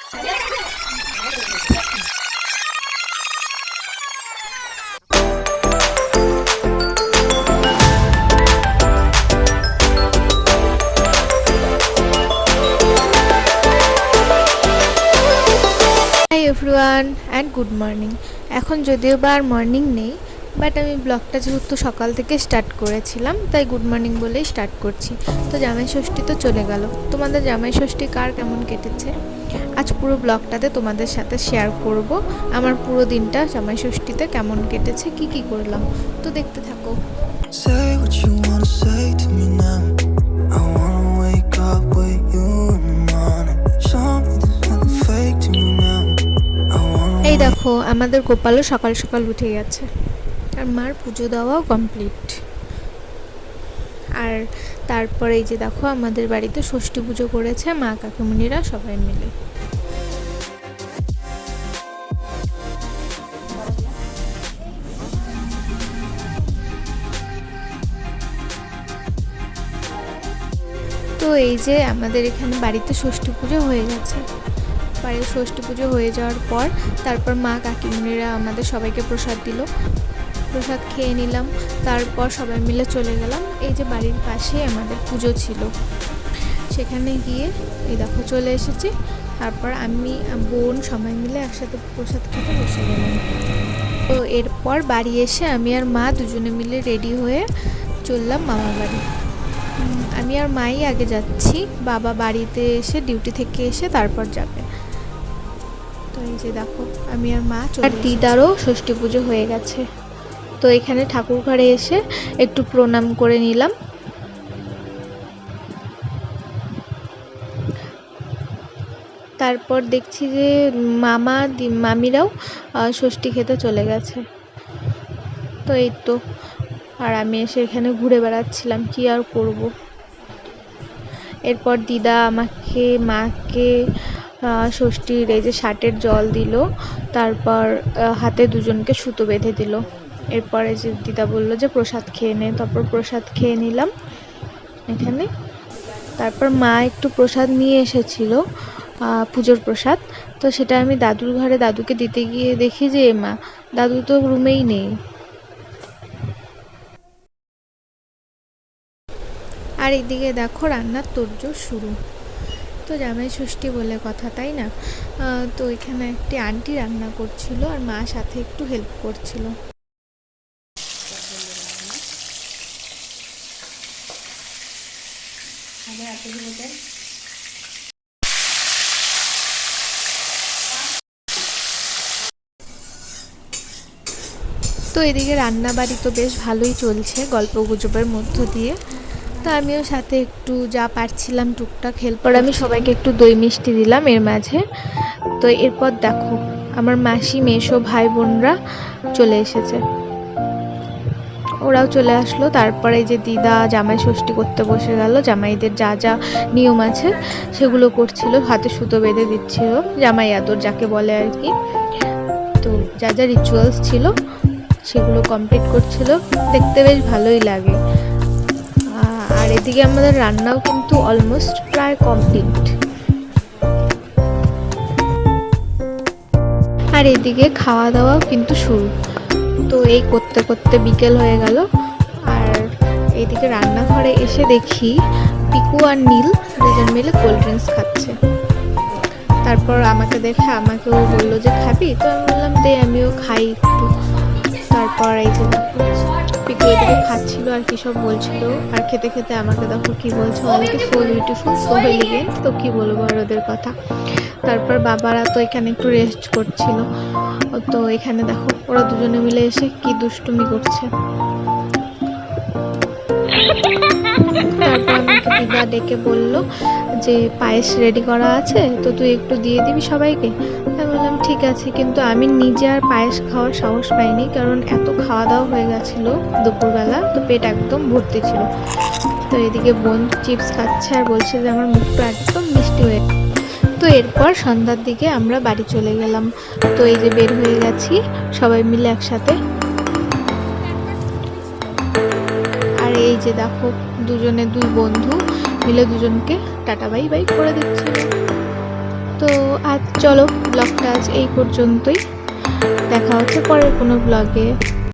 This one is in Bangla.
Everyone and good morning. এখন যদিও বা আর মর্নিং নেই, বাট আমি ব্লগটা যেহেতু সকাল থেকে স্টার্ট করেছিলাম তাই গুড মর্নিং বলেই স্টার্ট করছি। তো জামাই ষষ্ঠী তো চলে গেল, তোমাদের জামাই ষষ্ঠী কার কেমন কেটেছে আজ পুরো ব্লগটাতে তোমাদের সাথে শেয়ার করব। আমার পুরো দিনটা জামাই ষষ্ঠীতে কেমন কেটেছে, কি কি করলাম, তো দেখতে থাকো। Say what you wanna say to me now. I wanna wake up with you in the morning. Show me there's nothing fake to me now. I wanna এই দেখো আমাদের গোপালও সকাল সকাল উঠে গেছে, আর মার পুজো দেওয়াও কমপ্লিট। আর তারপরে এই যে দেখো আমাদের বাড়িতে ষষ্ঠী পুজো করেছে মা কাকিমুনিরা সবাই মিলে। তো এই যে আমাদের এখানে বাড়িতে ষষ্ঠী পুজো হয়ে গেছে। বাড়ির ষষ্ঠী পুজো হয়ে যাওয়ার পর তারপর মা কাকিমুনিরা আমাদের সবাইকে প্রসাদ দিল, প্রসাদ খেয়ে নিলাম। তারপর সবাই মিলে চলে গেলাম, এই যে বাড়ির পাশে আমাদের পুজো ছিল সেখানে গিয়ে এই দেখো চলে এসেছি। তারপর আমি বোন সবাই মিলে একসাথে প্রসাদ খেতে বসে গেলাম। তো এরপর বাড়ি এসে আমি আর মা দুজনে মিলে রেডি হয়ে চললাম মামার বাড়ি। আমি আর মাই আগে যাচ্ছি, বাবা বাড়িতে এসে ডিউটি থেকে এসে তারপর যাবে। তো এই যে দেখো আমি আর মা চলে, আর দিদারও ষষ্ঠী পুজো হয়ে গেছে। তো এখানে ঠাকুর ঘরে এসে একটু প্রণাম করে নিলাম। তারপর দেখছি যে মামিরাও ষষ্ঠী খেতে চলে গেছে। তো এই তো, আর আমি এসে এখানে ঘুরে বেড়াচ্ছিলাম, কি আর করব। এরপর দিদা আমাকে মাকে ষষ্ঠীর এই যে শার্টের জল দিল, তারপর হাতে দুজনকে সুতো বেঁধে দিল। এরপরে যে দিদা বলল যে প্রসাদ খেয়ে নে, তারপর প্রসাদ খেয়ে নিলাম এখানে। তারপর মা একটু প্রসাদ নিয়ে এসেছিল, পুজোর প্রসাদ, তো সেটা আমি দাদুর ঘরে দাদুকে দিতে গিয়ে দেখি যে মা দাদু তো রুমেই নেই। আর এদিকে দেখো রান্নার তোড়জোড় শুরু। তো জামাই ষষ্ঠী বলে কথা, তাই না? তো এখানে একটি আন্টি রান্না করছিল আর মা সাথে একটু হেল্প করছিল। তো এদিকে রান্নাবাড়ি তো বেশ ভালোই চলছে গল্প গুজবের মধ্য দিয়ে। তো আমিও সাথে একটু যা পারছিলাম টুকটাক হেল্প করে আমি সবাইকে একটু দই মিষ্টি দিলাম এর মাঝে। তো এরপর দেখো আমার মাসি মেসো ভাই বোনরা চলে এসেছে, ওরাও চলে আসলো। তারপরে এই যে দিদা জামাই ষষ্ঠী করতে বসে গেল, জামাইদের যা যা নিয়ম আছে সেগুলো করছিল, হাতে সুতো বেঁধে দিচ্ছিল, জামাই আদর যাকে বলে আর কি। তো যা যা রিচুয়ালস ছিল সেগুলো কমপ্লিট করছিল, দেখতে বেশ ভালোই লাগে। আর এদিকে আমাদের রান্নাও কিন্তু অলমোস্ট প্রায় কমপ্লিট। আর এদিকে খাওয়া দাওয়াও কিন্তু শুরু। তো এই করতে করতে বিকেল হয়ে গেল। আর এইদিকে রান্নাঘরে এসে দেখি পিকু আর নীল দুজন মিলে কোল্ড ড্রিঙ্কস খাচ্ছে। তারপর আমাকে দেখে আমাকেও বললো যে খাবি, তো আমি বললাম দে আমিও খাই একটু। তারপর এই যে পিকু এদিকে খাচ্ছিল আর কি সব বলছিল, আর খেতে খেতে আমাকে দেখো কি বলছে, অনেকে সো বিউটিফুল সো এলিগেন্ট, তো কি বলবো আর ওদের কথা। তারপর বাবারা তো এখানে একটু রেস্ট করছিল। তো এখানে দেখো ওরা দুজনে মিলে এসে কি দুষ্টুমি করছে। তারপর আমাকে দিদা ডেকে বললো যে পায়েস রেডি করা আছে, তো তুই একটু দিয়ে দিবি সবাইকে। আমি বললাম ঠিক আছে, কিন্তু আমি নিজে আর পায়েস খাওয়ার সাহস পাইনি, কারণ এত খাওয়া দাওয়া হয়ে গেছিলো দুপুরবেলা, তো পেট একদম ভর্তি ছিল। তো এদিকে বোন চিপস খাচ্ছে আর বলছে যে আমার মুখটা একদম মিষ্টি হয়ে। তো এরপর সন্ধ্যার দিকে আমরা বাড়ি চলে গেলাম। তো এই যে বের হয়ে গেছি সবাই মিলে একসাথে। আর এই যে দেখো দুই বন্ধু মিলে দুজনকে টাটা বাই বাই করে দিচ্ছিল। তো আজ চলো ব্লগটা আজ এই পর্যন্তই, দেখা হচ্ছে পরের কোনো ব্লগে।